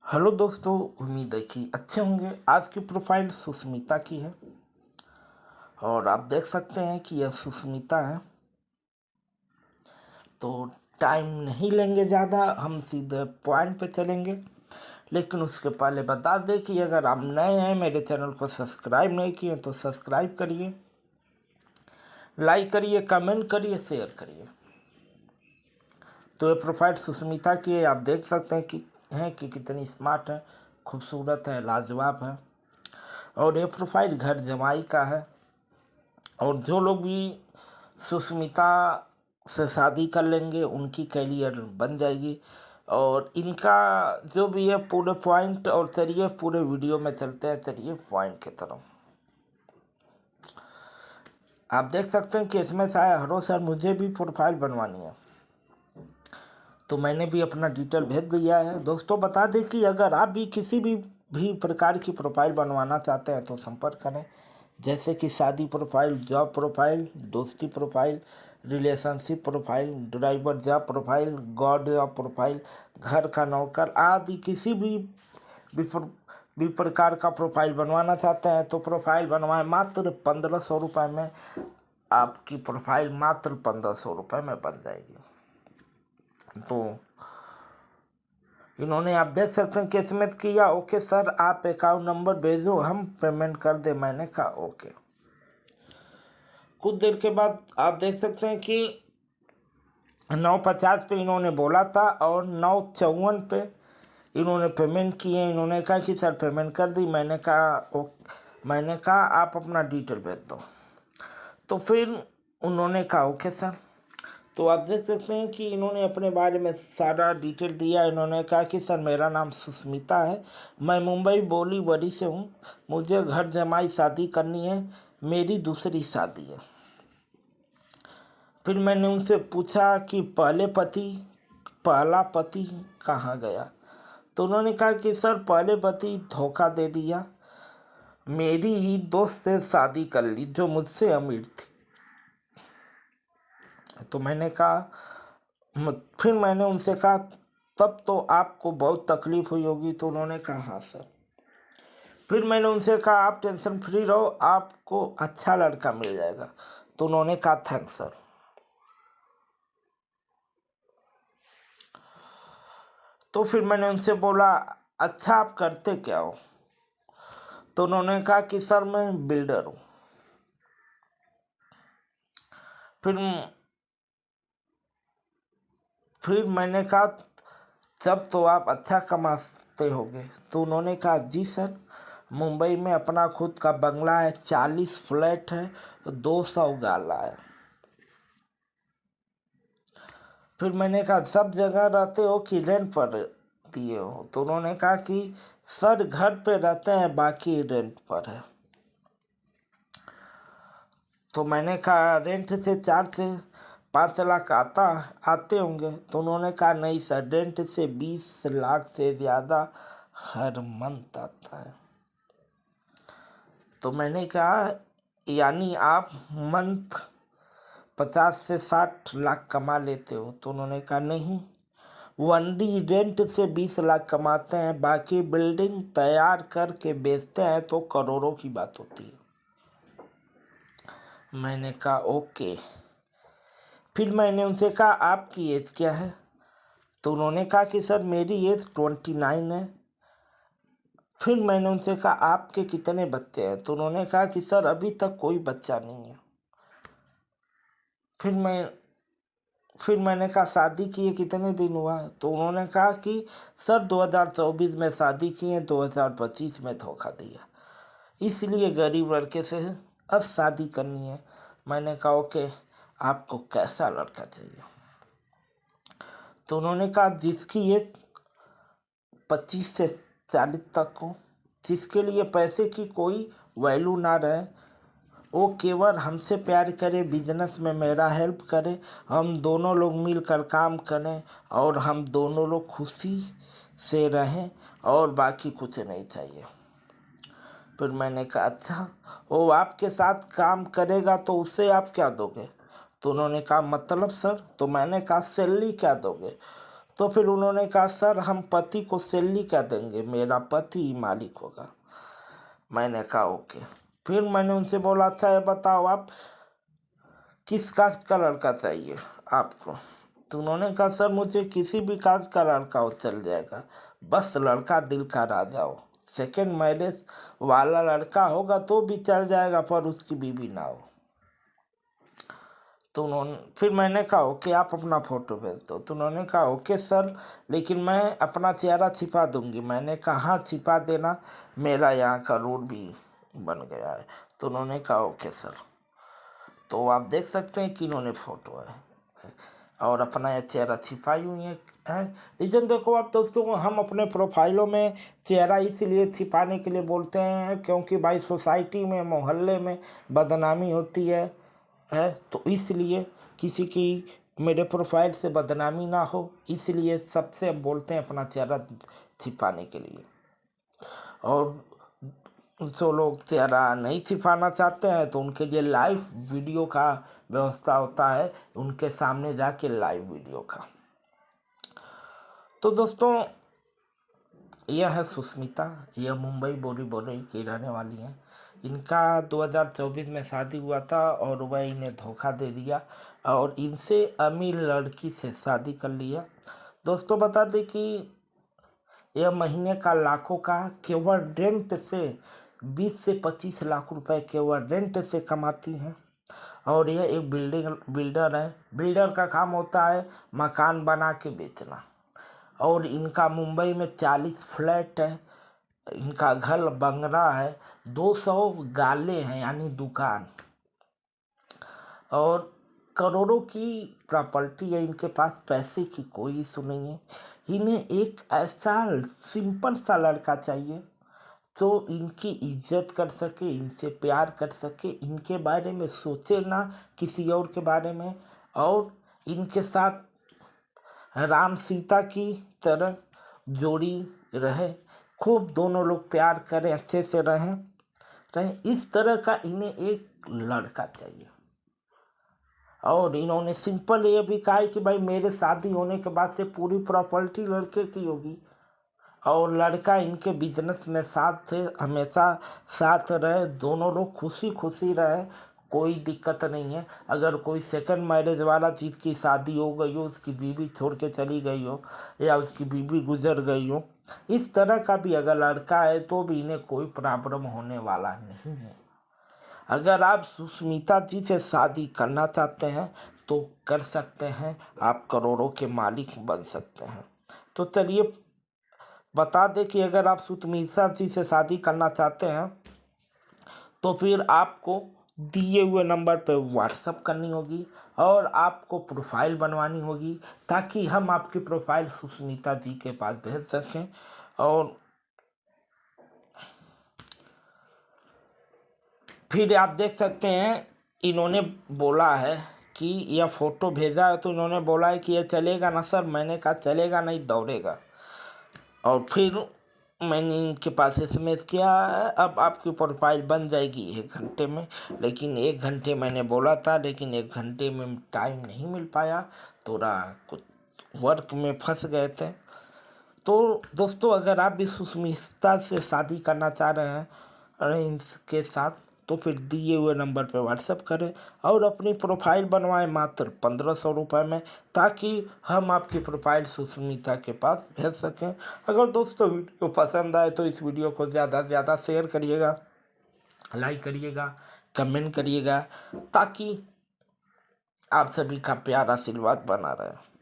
Hello दोस्तों, उम्मीद है कि अच्छे होंगे। आज की प्रोफाइल सुष्मिता की है और आप देख सकते हैं कि यह सुष्मिता है। तो टाइम नहीं लेंगे ज़्यादा, हम सीधे पॉइंट पे चलेंगे। लेकिन उसके पहले बता दें कि अगर आप नए हैं, मेरे चैनल को सब्सक्राइब नहीं किए तो सब्सक्राइब करिए, लाइक करिए, कमेंट करिए, शेयर करिए। तो ये प्रोफाइल सुष्मिता की है। आप देख सकते हैं कि कितनी स्मार्ट है, खूबसूरत है, लाजवाब है। और ये प्रोफाइल घर जमाई का है। और जो लोग भी सुष्मिता से शादी कर लेंगे उनकी कैरियर बन जाएगी। और इनका जो भी है पूरे पॉइंट, और चलिए पूरे वीडियो में चलते हैं। चलिए पॉइंट की तरफ। आप देख सकते हैं कि इसमें शायद हरो सर मुझे भी प्रोफाइल बनवानी है, तो मैंने भी अपना डिटेल भेज दिया है। दोस्तों बता दें कि अगर आप भी किसी भी प्रकार की प्रोफाइल बनवाना चाहते हैं तो संपर्क करें। जैसे कि शादी प्रोफाइल, जॉब प्रोफाइल, दोस्ती profile, relationship profile, driver job profile, God job profile, घर का नौकर आदि किसी भी प्रकार का प्रोफाइल बनवाना चाहते हैं तो प्रोफाइल बनवाएं। मात्र 1500 रुपये में आपकी प्रोफाइल मात्र 1500 रुपये में बन जाएगी। तो इन्होंने, आप देख सकते हैं कि एसएमएस किया, ओके सर आप अकाउंट नंबर भेजो हम पेमेंट कर दे। मैंने कहा ओके। कुछ देर के बाद आप देख सकते हैं कि 9:50 पे इन्होंने बोला था और 9:54 पे इन्होंने पेमेंट किए। इन्होंने कहा कि सर पेमेंट कर दी। मैंने कहा आप अपना डिटेल भेज दो। तो फिर उन्होंने कहा ओके सर। तो आप देख सकते हैं कि इन्होंने अपने बारे में सारा डिटेल दिया। इन्होंने कहा कि सर मेरा नाम सुष्मिता है, मैं मुंबई बोलीवरी से हूँ, मुझे घर जमाई शादी करनी है, मेरी दूसरी शादी है। फिर मैंने उनसे पूछा कि पहला पति कहाँ गया। तो उन्होंने कहा कि सर पहले पति धोखा दे दिया, मेरी ही दोस्त से शादी कर ली जो मुझसे अमीर थी। तो फिर मैंने उनसे कहा तब तो आपको बहुत तकलीफ हुई होगी। तो उन्होंने कहा हाँ सर। फिर मैंने उनसे कहा आप टेंशन फ्री रहो, आपको अच्छा लड़का मिल जाएगा। तो उन्होंने कहा थैंक्स सर। तो फिर मैंने उनसे बोला अच्छा आप करते क्या हो। तो उन्होंने कहा कि सर मैं बिल्डर हूँ। फिर मैंने कहा तब तो आप अच्छा कमाते होगे। तो उन्होंने कहा जी सर, मुंबई में अपना खुद का बंगला है, 40 फ्लैट है, 200 गाला है। फिर मैंने कहा सब जगह रहते हो कि रेंट पर दिए हो। तो उन्होंने कहा कि सर घर पे रहते हैं, बाकी रेंट पर है। तो मैंने कहा रेंट से 4 से 5 लाख आते होंगे। तो उन्होंने कहा नहीं सर, रेंट से 20 लाख से ज़्यादा हर मंथ आता है। तो मैंने कहा यानी आप मंथ 50 से 60 लाख कमा लेते हो। तो उन्होंने कहा नहीं, वनली रेंट से 20 लाख कमाते हैं, बाकी बिल्डिंग तैयार करके बेचते हैं तो करोड़ों की बात होती है। मैंने कहा ओके। फिर मैंने उनसे कहा आपकी एज क्या है। तो उन्होंने कहा कि सर मेरी एज 29 है। फिर मैंने उनसे कहा आपके कितने बच्चे हैं। तो उन्होंने कहा कि सर अभी तक कोई बच्चा नहीं है। फिर मैंने कहा शादी किए कितने दिन हुआ। तो उन्होंने कहा कि सर 2024 में शादी किए, 2025 में धोखा दिया, इसलिए गरीब लड़के से अब शादी करनी है। मैंने कहा ओके, आपको कैसा लड़का चाहिए। तो उन्होंने कहा जिसकी एज 25 से 40 तक हो, जिसके लिए पैसे की कोई वैल्यू ना रहे, वो केवल हमसे प्यार करे, बिजनेस में मेरा हेल्प करे, हम दोनों लोग मिलकर काम करें और हम दोनों लोग खुशी से रहें, और बाकी कुछ नहीं चाहिए। फिर मैंने कहा अच्छा, वो आपके साथ काम करेगा तो उससे आप क्या दोगे। तो उन्होंने कहा मतलब सर। तो मैंने कहा सैलरी क्या दोगे। तो फिर उन्होंने कहा सर हम पति को सैलरी क्या देंगे, मेरा पति ही मालिक होगा। मैंने कहा ओके। फिर मैंने उनसे बोला था ये बताओ आप किस कास्ट का लड़का चाहिए आपको। तो उन्होंने कहा सर मुझे किसी भी कास्ट का लड़का हो चल जाएगा, बस लड़का दिल का राजा हो। सेकेंड मैरिज वाला लड़का होगा तो भी चल जाएगा, पर उसकी बीवी ना हो। तो उन्होंने फिर मैंने कहा ओके आप अपना फ़ोटो भेज दो। तो उन्होंने कहा ओके सर, लेकिन मैं अपना चेहरा छिपा दूंगी। मैंने कहा हाँ छिपा देना, मेरा यहाँ का रूल भी बन गया है। तो उन्होंने कहा ओके सर। तो आप देख सकते हैं कि इन्होंने फ़ोटो है और अपना यह चेहरा छिपाई हुई है। रीजन देखो आप दोस्तों, हम अपने प्रोफाइलों में चेहरा इसलिए छिपाने के लिए बोलते हैं क्योंकि भाई सोसाइटी में मोहल्ले में बदनामी होती है तो इसलिए किसी की मेरे प्रोफाइल से बदनामी ना हो, इसलिए सबसे हम बोलते हैं अपना चेहरा छिपाने के लिए। और जो लोग चेहरा नहीं छिपाना चाहते हैं तो उनके लिए लाइव वीडियो का व्यवस्था होता है, उनके सामने जाके लाइव वीडियो का। तो दोस्तों यह है सुष्मिता, यह मुंबई बोरीवली की रहने वाली हैं। इनका 2024 में शादी हुआ था और वह इन्हें धोखा दे दिया और इनसे अमीर लड़की से शादी कर लिया। दोस्तों बता दें कि यह महीने का लाखों का केवल रेंट से 20 से 25 लाख रुपए केवल रेंट से कमाती हैं। और यह एक बिल्डर है। बिल्डर का काम होता है मकान बना के बेचना। और इनका मुंबई में 40 फ्लैट है, इनका घर बंगला है, 200 गाले हैं यानी दुकान, और करोड़ों की प्रॉपर्टी है इनके पास। पैसे की कोई इशू नहीं है। इन्हें एक ऐसा सिंपल सा लड़का चाहिए तो इनकी इज्जत कर सके, इनसे प्यार कर सके, इनके बारे में सोचे ना किसी और के बारे में, और इनके साथ राम सीता की तरह जोड़ी रहे, खूब दोनों लोग प्यार करें, अच्छे से रहें। इस तरह का इन्हें एक लड़का चाहिए। और इन्होंने सिंपल ये भी कहा है कि भाई मेरे शादी होने के बाद से पूरी प्रॉपर्टी लड़के की होगी और लड़का इनके बिजनेस में साथ थे, हमेशा साथ रहे, दोनों लोग खुशी खुशी रहे, कोई दिक्कत नहीं है। अगर कोई सेकंड मैरिज वाला चीज़ की शादी हो गई हो, उसकी बीवी छोड़ के चली गई हो या उसकी बीवी गुजर गई हो, इस तरह का भी अगर लड़का है तो भी इन्हें कोई प्रॉब्लम होने वाला नहीं है। अगर आप सुष्मिता जी से शादी करना चाहते हैं तो कर सकते हैं, आप करोड़ों के मालिक बन सकते हैं। तो चलिए बता दें कि अगर आप सुष्मिता जी से शादी करना चाहते हैं तो फिर आपको दिए हुए नंबर पर व्हाट्सअप करनी होगी और आपको प्रोफाइल बनवानी होगी ताकि हम आपकी प्रोफाइल सुष्मिता जी के पास भेज सकें। और फिर आप देख सकते हैं इन्होंने बोला है कि यह फ़ोटो भेजा है तो इन्होंने बोला है कि यह चलेगा ना सर। मैंने कहा चलेगा नहीं, दौड़ेगा। और फिर मैंने इनके पास SMS किया, अब आपकी प्रोफाइल बन जाएगी 1 घंटे में। लेकिन 1 घंटे मैंने बोला था, लेकिन 1 घंटे में टाइम नहीं मिल पाया, थोड़ा कुछ वर्क में फंस गए थे। तो दोस्तों अगर आप भी सुष्मिता से शादी करना चाह रहे हैं इनके साथ तो फिर दिए हुए नंबर पर व्हाट्सएप करें और अपनी प्रोफाइल बनवाएं मात्र 1500 रुपये में, ताकि हम आपकी प्रोफाइल सुष्मिता के पास भेज सकें। अगर दोस्तों वीडियो पसंद आए तो इस वीडियो को ज़्यादा से ज़्यादा शेयर करिएगा, लाइक करिएगा, कमेंट करिएगा, ताकि आप सभी का प्यार आशीर्वाद बना रहे।